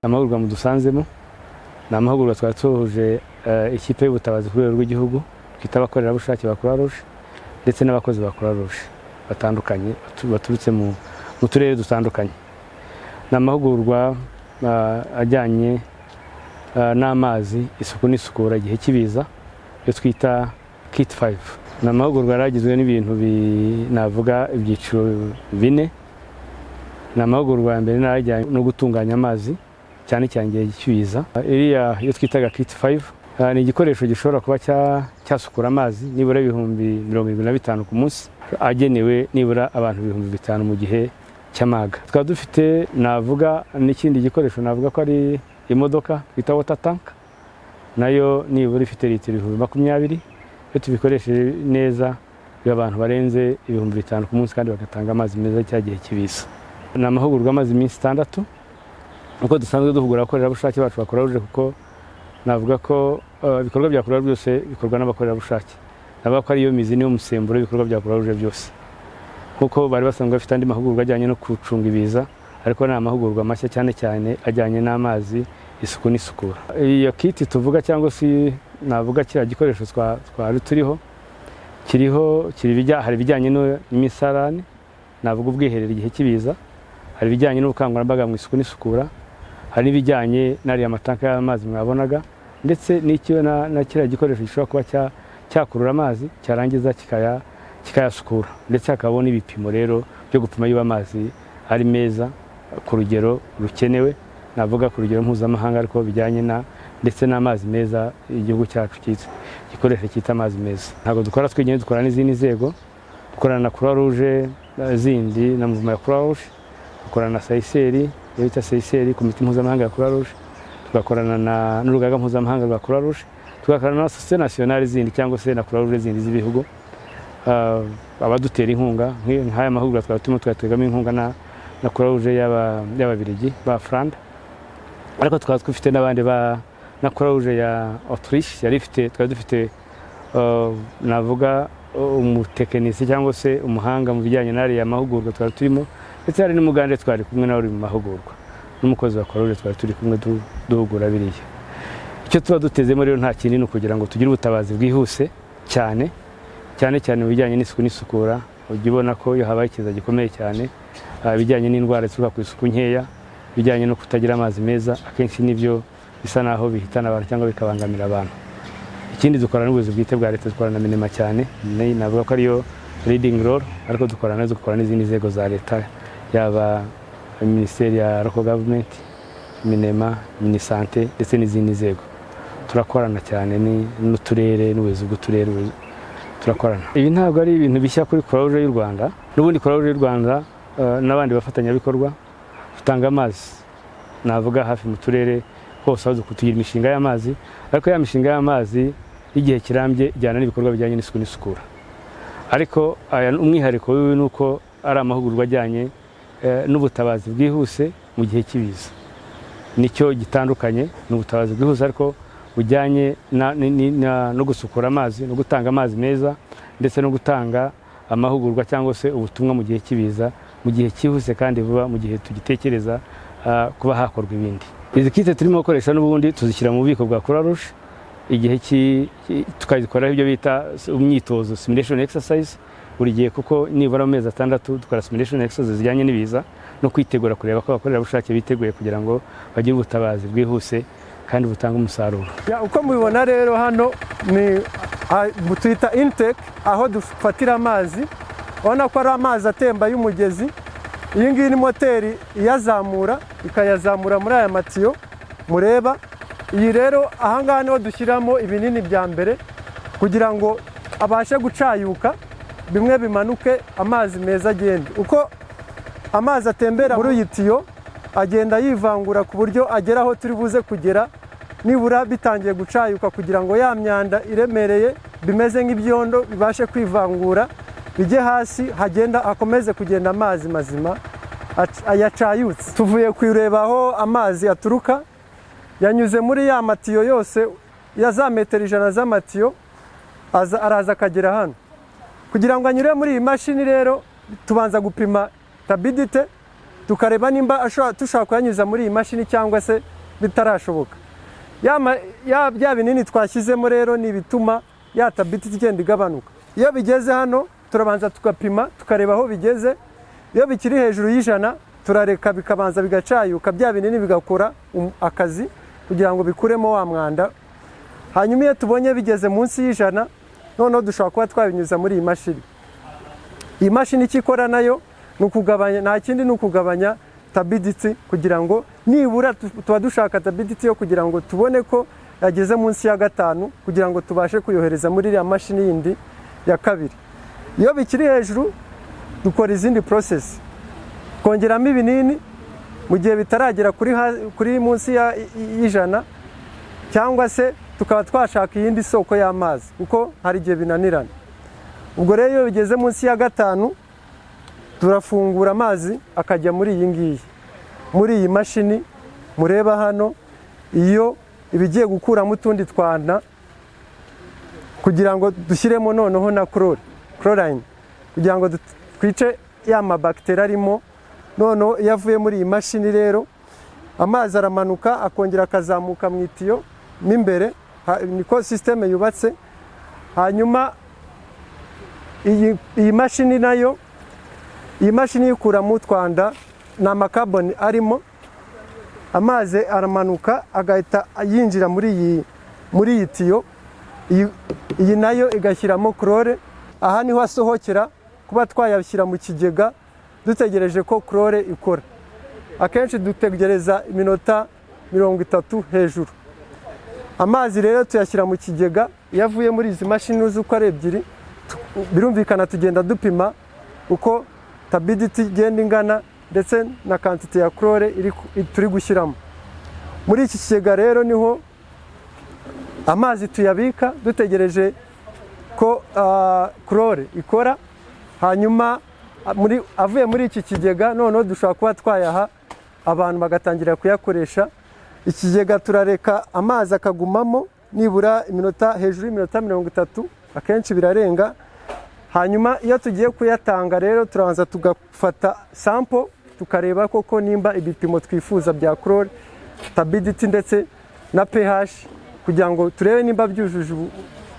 amahugurwa mu dusanzemo ni amahugurwa twatoje ikipe y'ubutabazi ku rwego rw'igihugu twita abakorerabushake ba Croix Rouge ndetse n'abakozi ba Croix Rouge batandukanye baturutse mu turere dutandukanye. Ni amahugurwa ajyanye n'amazi, isuku n'isukura igihe cy'ibiza yo twita Kit 5. Ni amahugurwa yaragizwe n'ibintu navuga ibyiciro 4. Ni amahugurwa ya mbere n'ajyanye no gutunganya amazi cyane cyane igihe cy'ibiza. Iriya yo twitaga Kit 5 ni igikoresho gishobora kuba cyasukura amazi nibura 75,000 ku munsi, agenewe nibura abantu 5,000 mu gihe cy'amaga. Tukaba dufite navuga n'ikindi gikoresho navuga ko ari imodoka twita water tank, nayo nibura ifite litiro 20,000. Iyo tubikoresheje neza abantu barenze 5,000 ku munsi kandi bagatanga amazi meza cya gihe cy'ibiza. Ni amahugurwa amazi iminsi 6 uko dusanzwe duhugura abakorerabushake bacu ba Croix Rouge, kuko navuga ko ibikorwa bya Croix Rouge byose bikorwa n'abakorerabushake. Navuga ko ariyo mizi niyo musemburo ibikorwa bya Croix Rouge byose, kuko bari basanzwe bafite andi mahugurwa ajyanye no gucunga ibiza, ariko ni amahugurwa mashya cyane cyane ajyanye n'amazi, isuku n'isukura. Iyo kiti tuvuga cyangwa se navuga kiriya gikoresho twari turiho hari ibijyanye n'imisarane, navuga ubwiherero igihe cy'ibiza, hari ibijyanye n'ubukangurambaga mu isuku n'isukura, hari n'ibijyanye n'ariya matanka y'amazi mwabonaga, ndetse n'icyo na kiriya gikoresho gishobora kuba cyakurura amazi cyarangiza kikayasukura, ndetse hakaba n'ibipimo rero byo gupima yuko amazi ari meza ku rugero rukenewe, navuga ku rugero mpuzamahanga, ariko bijyanye ndetse n'amazi meza igihugu cyacu gikoresha cyita amazi meza. Ntabwo dukora twenyine, dukora n'izindi nzego, dukorana na Croix Rouge zindi na Mouvement ya Croix Rouge, dukorana na Seychelles, bita Seychelles komite mpuzamahanga ya Croix Rouge, tugakorana n'urugaga mpuzamahanga rwa Croix Rouge, tugakorana na Société Nationale zindi cyangwa se na Croix Rouge zindi z'ibihugu, abadutera inkunga nk'aya mahugurwa twategamo inkunga na Croix Rouge y'Ababiligi ba Franda, ariko tukaba dufite n'abandi na Croix Rouge ya Autriche twari dufite navuga umutekinisi cyangwa se umuhanga mu bijyanye n'ariya mahugurwa twari turimo, ndetse hari n'umugande twari kumwe nawe uri mu mahugurwa, n'umukozi wa Croix Rouge twari turi kumwe duhugura biriya. Icyo tuba dutezemo rero nta kindi, ni ukugira ngo tugire ubutabazi bwihuse cyane mu bijyanye n'isuku n'isukura. Ujya ubona ko iyo habaye ikiza gikomeye cyane, ibijyanye n'indwara zituruka ku isuku nkeya, bijyanye no kutagira amazi meza, akenshi nibyo bisa naho bihitana abantu cyangwa bikabangamira abantu. Ikindi dukorana n'ubuyobozi bwite bwa leta, dukorana na Minema cyane, navuga ko ariyo leading role, ariko dukorana n'izindi nzego za leta, yaba Minisiteri ya Local Government, Minema, Minisante ndetse n'izindi nzego. Turakorana cyane n'uturere, n'ubuyobozi bw'uturere turakorana. Ibi ntabwo ari ibintu bishya kuri Croix Rouge y'u Rwanda, n'ubundi Croix Rouge y'u Rwanda n'abandi bafatanyabikorwa dutanga amazi, navuga hafi mu turere hose aho tugira imishinga y'amazi, ariko ya mishinga y'amazi y'igihe kirambye ijyana n'ibikorwa bijyanye n'isuku n'isukura. Ariko umwihariko wiwe nuko ari amahugurwa ajyanye n'ubutabazi bwihuse mu gihe cy'ibiza. Nicyo gitandukanye n'ubutabazi bwihuse ariko bujyanye no gusukura amazi, no gutanga amazi meza, ndetse no gutanga amahugurwa cyangwa se ubutumwa mu gihe cy'ibiza, mu gihe cyihuse kandi vuba, mu gihe tugitekereza kuba hakorwa ibindi. Izi kite turimo gukoresha n'ubundi tuzishyira mu bubiko bwa Croix Rouge, igihe tukazikoraho ibyo bita imyitozo, simulation exercise, buri gihe, kuko nibura mu mezi 6 dukora simulation exercise zijyanye n'ibiza no kwitegura kureba ko abakorerabushake biteguye kugira ngo bagire ubutabazi bwihuse kandi butanga umusaruro. Uko mubibona rero hano ni twita intake, aho dufatira amazi. Ubona ko ari amazi atemba y'umugezi. Iyi ngiyi ni moteri iyazamura, ikayazamura muri aya matiyo mureba. Iyi rero ahangaha niho dushyiramo ibinini bya mbere kugira ngo abashe gucayuka, bimwe bimanuke, amazi meza agende. Uko amazi atembera muri iyi tiyo agenda yivangura ku buryo agera aho turi buze kugera, nibura bitangiye gucayuka, kugira ngo ya myanda iremereye bimeze nk'ibyondo bibashe kwivangura, bijye hasi, hakomeze kugenda amazi mazima ayacayutse. Tuvuye kwireba aho amazi aturuka, yanyuze muri ya matiyo yose ya za metero 100 z'amatiyo, araza akagera hano. Kugira ngo anyure muri iyi mashini rero tubanza gupima tabidite, tukareba nimba dushobora kuyanyuza muri iyi mashini cyangwa se bitarashoboka. Bya binini twashyizemo rero ni ibituma ya turbidity igenda igabanuka. Iyo bigeze hano turabanza tugapima tukareba aho bigeze. Iyo bikiri hejuru y'ijana turareka bikabanza bigacayuka, bya binini bigakora akazi kugira ngo bikuremo wa mwanda. Hanyuma iyo tubonye bigeze munsi y'ijana, noneho dushobora kuba twabinyuza muri iyi mashini. Iyi mashini icyo ikora nayo ni ukugabanya, nta kindi ni ukugabanya turbidity, kugira ngo nibura tuba dushaka turbidity yo kugira ngo tubone ko yageze munsi ya 5, kugira ngo tubashe kuyohereza muri iriya mashini yindi ya kabiri. Iyo bikiri hejuru dukora izindi process, kongeramo ibinini mu gihe bitaragera kuri munsi y'ijana, cyangwa se tukaba twashaka iyindi soko y'amazi kuko hari igihe binanirana. Ubwo rero iyo bigeze munsi ya 5 turafungura amazi akajya muri iyi ngiyi, muri iyi mashini mureba hano. Iyo ibigiye gukuramo utundi twana kugira ngo dushyiremo noneho na chlorine kugira ngo twice ya mabakiteri arimo. Noneho iyo avuye muri iyi mashini rero amazi aramanuka akongera akazamuka mu itiyo n'imbere, niko systeme yubatse. Hanyuma iyi mashini nayo, iyi mashini yikuramo utwanda n'amakarboni arimo, amazi aramanuka agahita yinjira muri iyi tiyo. Iyi nayo igashyiramo chlore. Aha niho asohokera, kuba twayashyira mu kigega dutegereje ko chlore ikora. Akenshi dutegereza iminota 30 hejuru. Amazi rero tuyashyira mu kigega. Iyo avuye muri izi mashini uko ari ebyiri, birumvikana tugenda dupima uko turbidity igenda ingana ndetse na quantity ya chlore turi gushyiramo. Muri iki kigega rero niho amazi tuyabika dutegereje ko chlore ikora. Hanyuma avuye muri iki kigega noneho dushobora kuba twayaha abantu bagatangira kuyakoresha. Ikigega turareka amazi akagumamo nibura hejuru y'iminota 30, akenshi birarenga. Hanyuma iyo tugiye kuyatanga rero turabanza tugafata sample tukareba koko nimba ibipimo twifuza bya chlore, turbidity ndetse na pH, kugira ngo turebe nimba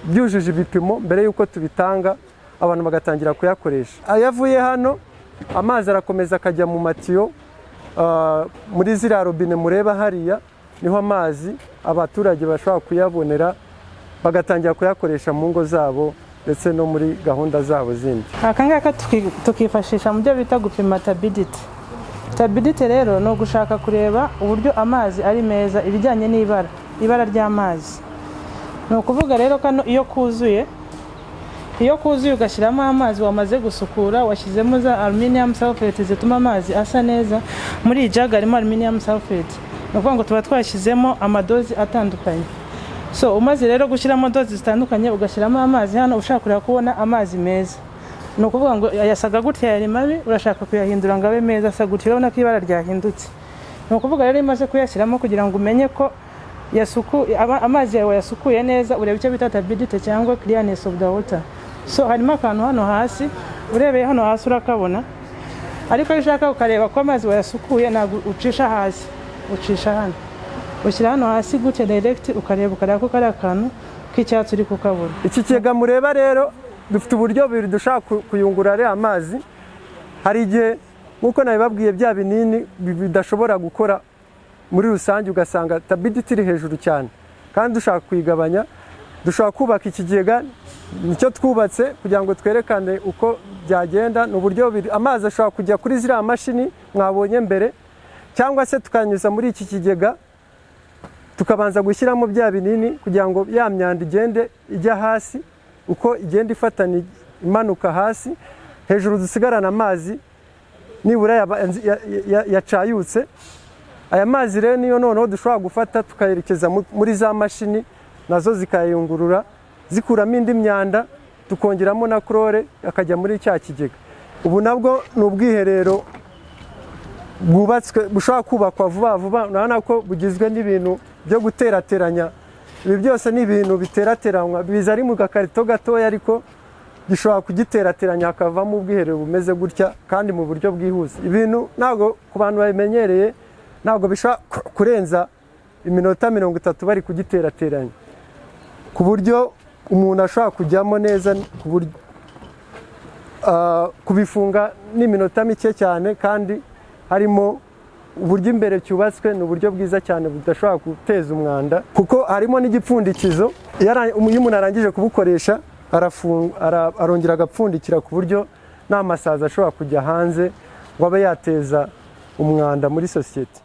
byujuje ibipimo mbere yuko tubitanga abantu bagatangira kuyakoresha. Ayavuye hano amazi arakomeza akajya mu matiyo, muri ziriya robine mureba hariya niho amazi abaturage bashobora kuyabonera bagatangira kuyakoresha mu ngo zabo ndetse no muri gahunda zabo zindi. Akangaka tukifashisha mu byo bita gupima turbidity. Turbidity rero no gushaka kureba uburyo amazi ari meza, ibijyanye ibara ry'amazi. Ni ukuvuga rero kano iyo kuzuye ugashyiramo amazi wamaze gusukura, washyizemo za aluminium sulfate zituma amazi asa neza. Muri iyi jug harimo aluminium sulfate, ni ukuvuga ngo tuba twashyizemo amadozi atandukanye. So umaze rero gushyiramo dozi zitandukanye ugashyiramo amazi hano ushaka kureba kubona amazi meza. Ni ukuvuga ngo yasaga gutya yari mabi, urashaka kuyahindura ngo abe meza asa gutya, urabona ko ibara ryahindutse. Ni ukuvuga rero imaze kuyashyiramo kugira ngo umenye ko amazi yawe yasukuye neza, ureba icyo bita turbidity cyangwa clearness of the water. So harimo akantu hano hasi, urebeye hano hasi urakabona, ariko iyo ushaka ukareba ko amazi wayasukuye ntabwo ucisha hasi, ucisha hano, ushyira hano hasi gutya direct ukareba ko kari akantu k'icyatsi uri kukabona. Iki kigega mureba rero dufite uburyo bubiri dushaka kuyungura ariya amazi. Hari igihe nk'uko nabibabwiye bya binini bidashobora gukora muri rusange, ugasanga turbidity iri hejuru cyane kandi dushaka kuyigabanya. Dushobora kubaka ikigega, nicyo twubatse kugira ngo twerekane uko byagenda. Ni uburyo amazi ashobora kujya kuri ziriya mashini mwabonye mbere, cyangwa se tukanyuza muri iki kigega tukabanza gushyiramo bya binini kugira ngo ya myanda igende ijya hasi, uko igenda ifatana imanuka hasi, hejuru dusigarana amazi nibura yacayutse. Aya mazi rero niyo noneho dushobora gufata tukayerekeza muri za mashini, nazo zikayungurura zikuramo indi myanda, tukongeramo na chlore akajya muri cya kigega. Ubu nabwo ni ubwiherero bwubatswe bushobora kubakwa vuba vuba. Urabona ko bugizwe n'ibintu byo guterateranya. Ibi byose ni ibintu biterateranywa, biza ari mu gakarito gatoya, ariko gishobora kugiterateranya hakavamo ubwiherero bumeze gutya kandi mu buryo bwihuse. Ibintu ntabwo ku bantu babimenyereye ntabwo bishobora kurenza iminota 30 bari kugiterateranya, ku buryo umuntu ashobora kujyamo neza, ku buryo kubifunga n'iminota mike cyane, kandi harimo uburyo imbere cyubatswe ni uburyo bwiza cyane budashobora guteza umwanda, kuko harimo n'igipfundikizo. Iyo umuntu arangije kubukoresha arongera agapfundikira, ku buryo nta masazi ashobora kujya hanze ngo abe yateza umwanda muri sosiyete.